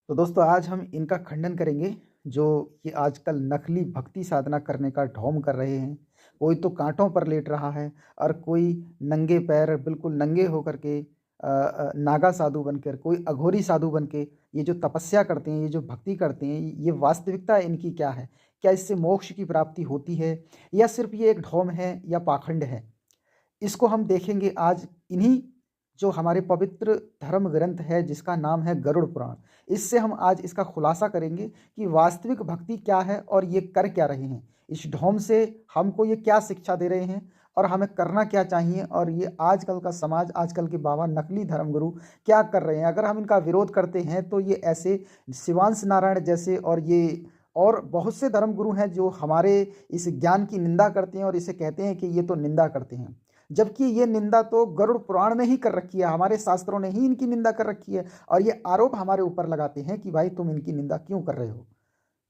तो दोस्तों आज हम इनका खंडन करेंगे जो ये आजकल नकली भक्ति साधना करने का ढोंग कर रहे हैं। कोई तो काँटों पर लेट रहा है और कोई नंगे पैर बिल्कुल नंगे होकर के नागा साधु बनकर, कोई अघोरी साधु बन के ये जो तपस्या करते हैं, ये जो भक्ति करते हैं, ये वास्तविकता इनकी क्या है? क्या इससे मोक्ष की प्राप्ति होती है या सिर्फ़ ये एक ढोंग है या पाखंड है? इसको हम देखेंगे आज इन्हीं जो हमारे पवित्र धर्म ग्रंथ है जिसका नाम है गरुड़ पुराण। इससे हम आज इसका खुलासा करेंगे कि वास्तविक भक्ति क्या है और ये कर क्या रहे हैं। इस ढोंग से हमको ये क्या शिक्षा दे रहे हैं और हमें करना क्या चाहिए, और ये आजकल का समाज, आजकल के बाबा नकली धर्मगुरु क्या कर रहे हैं। अगर हम इनका विरोध करते हैं तो ये ऐसे शिवांश नारायण जैसे और बहुत से धर्मगुरु हैं जो हमारे इस ज्ञान की निंदा करते हैं और इसे कहते हैं कि ये तो निंदा करते हैं। जबकि ये निंदा तो गरुड़ पुराण ने ही कर रखी है, हमारे शास्त्रों ने ही इनकी निंदा कर रखी है और ये आरोप हमारे ऊपर लगाते हैं कि भाई तुम इनकी निंदा क्यों कर रहे हो।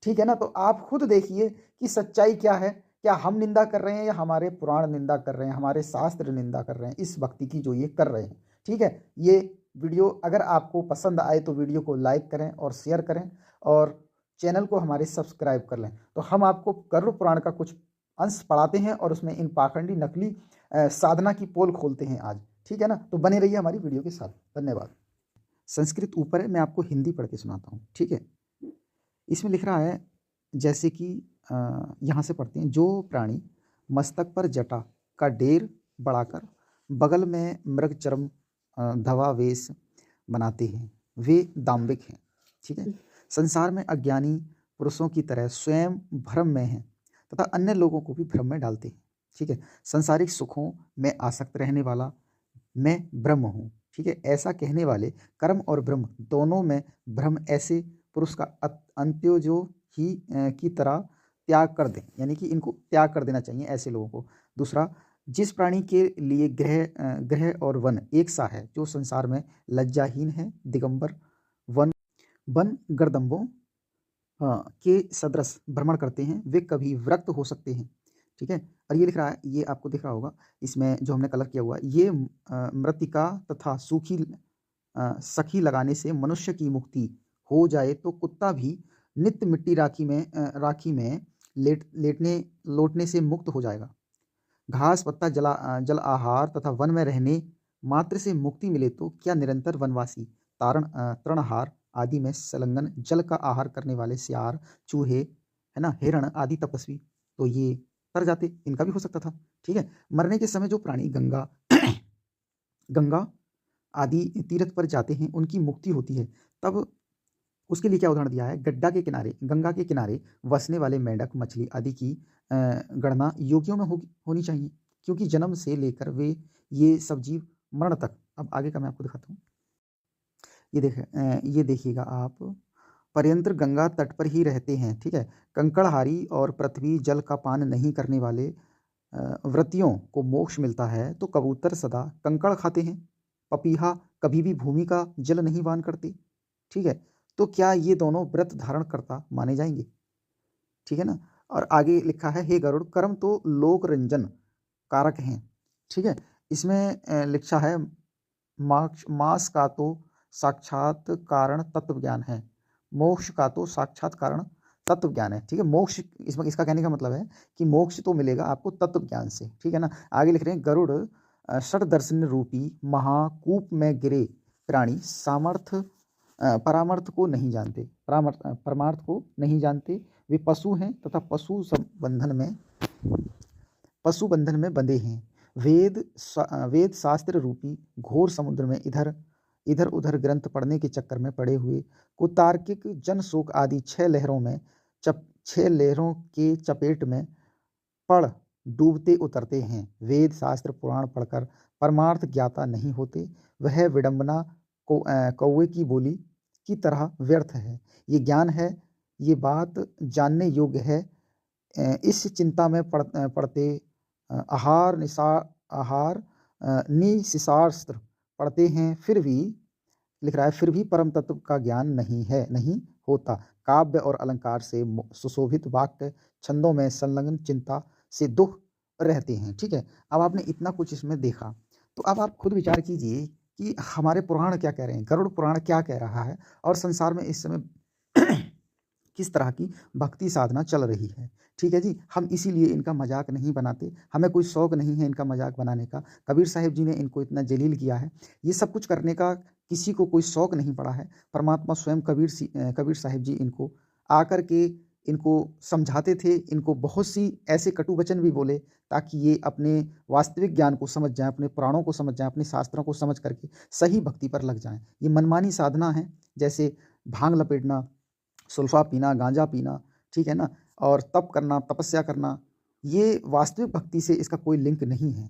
ठीक है ना? तो आप खुद देखिए कि सच्चाई क्या है। क्या हम निंदा कर रहे हैं या हमारे पुराण निंदा कर रहे हैं, हमारे शास्त्र निंदा कर रहे हैं इस भक्ति की जो ये कर रहे हैं। ठीक है, ये वीडियो अगर आपको पसंद आए तो वीडियो को लाइक करें और शेयर करें और चैनल को हमारे सब्सक्राइब कर लें। तो हम आपको गरुड़ पुराण का कुछ अंश पढ़ाते हैं और उसमें इन पाखंडी नकली साधना की पोल खोलते हैं आज। ठीक है ना? तो बने रहिए हमारी वीडियो के साथ। धन्यवाद। संस्कृत ऊपर है, मैं आपको हिंदी पढ़ के सुनाता हूँ। ठीक है, इसमें लिख रहा है जैसे कि यहाँ से पढ़ते हैं। जो प्राणी मस्तक पर जटा का ढेर बढ़ाकर बगल में मृग चर्म धवा वेश बनाते हैं वे दाम्भिक हैं। ठीक है, संसार में अज्ञानी पुरुषों की तरह स्वयं भ्रम में हैं तथा अन्य लोगों को भी भ्रम में डालते हैं। ठीक है, सांसारिक सुखों में आसक्त रहने वाला मैं ब्रह्म हूँ। ठीक है, ऐसा कहने वाले कर्म और ब्रह्म दोनों में भ्रम ऐसे पुरुष का अंत्योजो ही की तरह त्याग कर दें, यानी कि इनको त्याग कर देना चाहिए ऐसे लोगों को। दूसरा, जिस प्राणी के लिए ग्रह और वन एक सा है, जो संसार में लज्जाहीन है, दिगंबर वन गर्दम्बों के सदृश भ्रमण करते हैं, वे कभी विरक्त हो सकते हैं। ठीक है, और ये लिख रहा है, ये आपको दिख रहा होगा इसमें जो हमने कलर किया हुआ है, ये मृतिका तथा सूखी सखी लगाने से मनुष्य की मुक्ति हो जाए तो कुत्ता भी नित्य मिट्टी राखी में लेटने लौटने से मुक्त हो जाएगा। घास पत्ता जल आहार तथा वन में रहने मात्र से मुक्ति मिले तो क्या निरंतर वनवासी तृणहार आदि में संलग्न जल का आहार करने वाले सियार, चूहे, है ना, हिरण आदि तपस्वी तो ये तर जाते, इनका भी हो सकता था। ठीक है, मरने के समय जो प्राणी गंगा गंगा आदि तीर्थ पर जाते हैं उनकी मुक्ति होती है। तब उसके लिए क्या उदाहरण दिया है, गंगा के किनारे बसने वाले मेंढक, मछली आदि की गणना योगियों में होनी चाहिए, क्योंकि जन्म से लेकर वे ये सब जीव मरण तक। अब आगे का मैं आपको दिखाता हूँ। ये देखिएगा आप, पर्यंत्र गंगा तट पर ही रहते हैं। ठीक है, कंकड़हारी और पृथ्वी जल का पान नहीं करने वाले व्रतियों को मोक्ष मिलता है, तो कबूतर सदा कंकड़ खाते हैं, पपीहा कभी भी भूमि का जल नहीं पान करते। ठीक है, तो क्या ये दोनों व्रत धारण करता माने जाएंगे? ठीक है ना? और आगे लिखा है, हे गरुड़, कर्म तो लोक रंजन कारक हैं। ठीक है, इसमें लिखा है, मास का तो साक्षात कारण तत्व ज्ञान है, मोक्ष का तो साक्षात कारण तत्व ज्ञान है। ठीक है, मोक्ष इसमें इसका कहने का मतलब है कि मोक्ष तो मिलेगा आपको तत्व ज्ञान से। ठीक है ना? आगे लिख रहे हैं, गरुड़ षड दर्शन रूपी महाकूप में गिरे प्राणी परमार्थ को नहीं जानते, परमार्थ को नहीं जानते। वे पशु हैं तथा पशु बंधन में बंधे हैं। वेद शास्त्र रूपी घोर समुद्र में इधर उधर ग्रंथ पढ़ने के चक्कर में पड़े हुए कुतार्किक जन शोक आदि 6 लहरों के चपेट में पड़ डूबते उतरते हैं। वेद शास्त्र पुराण पढ़कर परमार्थ ज्ञाता नहीं होते। वह विडंबना कौवे की बोली की तरह व्यर्थ है। ये ज्ञान है, ये बात जानने योग्य है। इस चिंता में पढ़ते आहार निशास्त्र पढ़ते हैं, फिर भी लिख रहा है, फिर भी परम तत्व का ज्ञान नहीं होता। काव्य और अलंकार से सुशोभित वाक्य छंदों में संलग्न चिंता से दुख रहते हैं। ठीक है, अब आपने इतना कुछ इसमें देखा, तो अब आप खुद विचार कीजिए कि हमारे पुराण क्या कह रहे हैं, गरुड़ पुराण क्या कह रहा है और संसार में इस समय किस तरह की भक्ति साधना चल रही है। ठीक है जी, हम इसीलिए इनका मजाक नहीं बनाते, हमें कोई शौक नहीं है इनका मजाक बनाने का। कबीर साहिब जी ने इनको इतना जलील किया है, ये सब कुछ करने का किसी को कोई शौक नहीं पड़ा है। परमात्मा स्वयं कबीर साहिब जी इनको आकर के इनको समझाते थे, इनको बहुत सी ऐसे कटु वचन भी बोले ताकि ये अपने वास्तविक ज्ञान को समझ जाएं, अपने पुराणों को समझ जाएं, अपने शास्त्रों को समझ करके सही भक्ति पर लग जाएं। ये मनमानी साधना है, जैसे भांग लपेटना, सुल्फा पीना, गांजा पीना, ठीक है ना, और तप करना, तपस्या करना, ये वास्तविक भक्ति से इसका कोई लिंक नहीं है।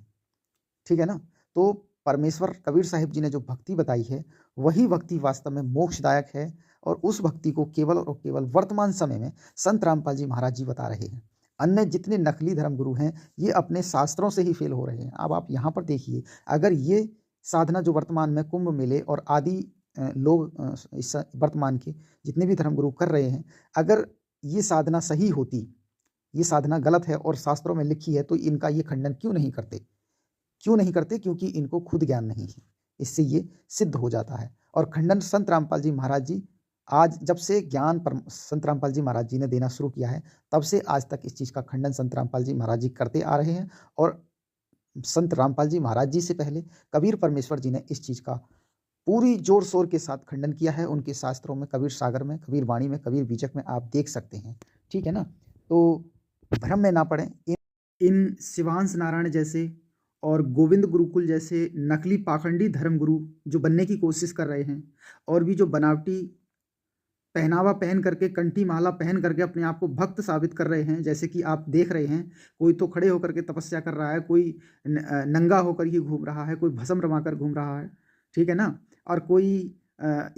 ठीक है ना। तो परमेश्वर कबीर साहिब जी ने जो भक्ति बताई है वही भक्ति वास्तव में मोक्षदायक है, और उस भक्ति को केवल और केवल वर्तमान समय में संत रामपाल जी महाराज जी बता रहे हैं। अन्य जितने नकली धर्मगुरु हैं ये अपने शास्त्रों से ही फेल हो रहे हैं। अब आप यहाँ पर देखिए, अगर ये साधना जो वर्तमान में कुंभ मेले और आदि लोग इस वर्तमान के जितने भी धर्मगुरु कर रहे हैं, अगर ये साधना सही होती, ये साधना गलत है और शास्त्रों में लिखी है, तो इनका ये खंडन क्यों नहीं करते? क्यों नहीं करते? क्योंकि इनको खुद ज्ञान नहीं है, इससे ये सिद्ध हो जाता है। और खंडन संत रामपाल जी महाराज जी, आज जब से ज्ञान पर संत रामपाल जी महाराज जी ने देना शुरू किया है, तब से आज तक इस चीज़ का खंडन संत रामपाल जी महाराज जी करते आ रहे हैं। और संत रामपाल जी महाराज जी से पहले कबीर परमेश्वर जी ने इस चीज़ का पूरी जोर शोर के साथ खंडन किया है। उनके शास्त्रों में, कबीर सागर में, कबीर वाणी में, कबीर बीजक में आप देख सकते हैं। ठीक है ना। तो भ्रम में ना पड़ें। इन शिवांश नारायण जैसे और गोविंद गुरुकुल जैसे नकली पाखंडी धर्मगुरु जो बनने की कोशिश कर रहे हैं, और भी जो बनावटी पहनावा पहन करके, कंठी माला पहन करके अपने आप को भक्त साबित कर रहे हैं, जैसे कि आप देख रहे हैं, कोई तो खड़े होकर के तपस्या कर रहा है, कोई नंगा होकर ही घूम रहा है, कोई भस्म रमाकर घूम रहा है, ठीक है ना, और कोई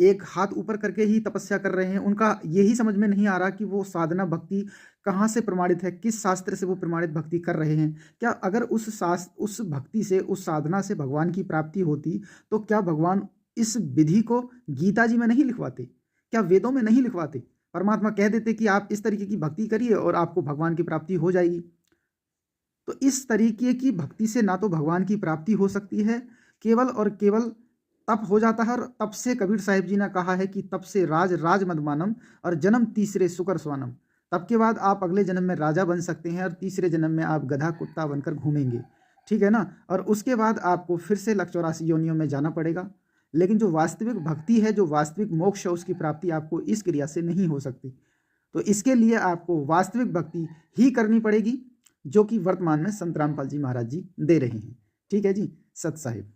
एक हाथ ऊपर करके ही तपस्या कर रहे हैं। उनका यही समझ में नहीं आ रहा कि वो साधना भक्ति कहाँ से प्रमाणित है, किस शास्त्र से वो प्रमाणित भक्ति कर रहे हैं। क्या अगर उस भक्ति से, उस साधना से भगवान की प्राप्ति होती, तो क्या भगवान इस विधि को गीता जी में नहीं लिखवाते? क्या वेदों में नहीं लिखवाते? परमात्मा कह देते कि आप इस तरीके की भक्ति करिए और आपको भगवान की प्राप्ति हो जाएगी। तो इस तरीके की भक्ति से ना तो भगवान की प्राप्ति हो सकती है, केवल और केवल तप हो जाता है। और तप से कबीर साहिब जी ने कहा है कि तप से राज राज मदमानम और जन्म तीसरे सुकर स्वानम। तब के बाद आप अगले जन्म में राजा बन सकते हैं और तीसरे जन्म में आप गधा कुत्ता बनकर घूमेंगे, ठीक है ना। और उसके बाद आपको फिर से 184 योनियों में जाना पड़ेगा। लेकिन जो वास्तविक भक्ति है, जो वास्तविक मोक्ष है, उसकी प्राप्ति आपको इस क्रिया से नहीं हो सकती। तो इसके लिए आपको वास्तविक भक्ति ही करनी पड़ेगी, जो कि वर्तमान में संत रामपाल जी महाराज जी दे रहे हैं। ठीक है जी, सत साहिब।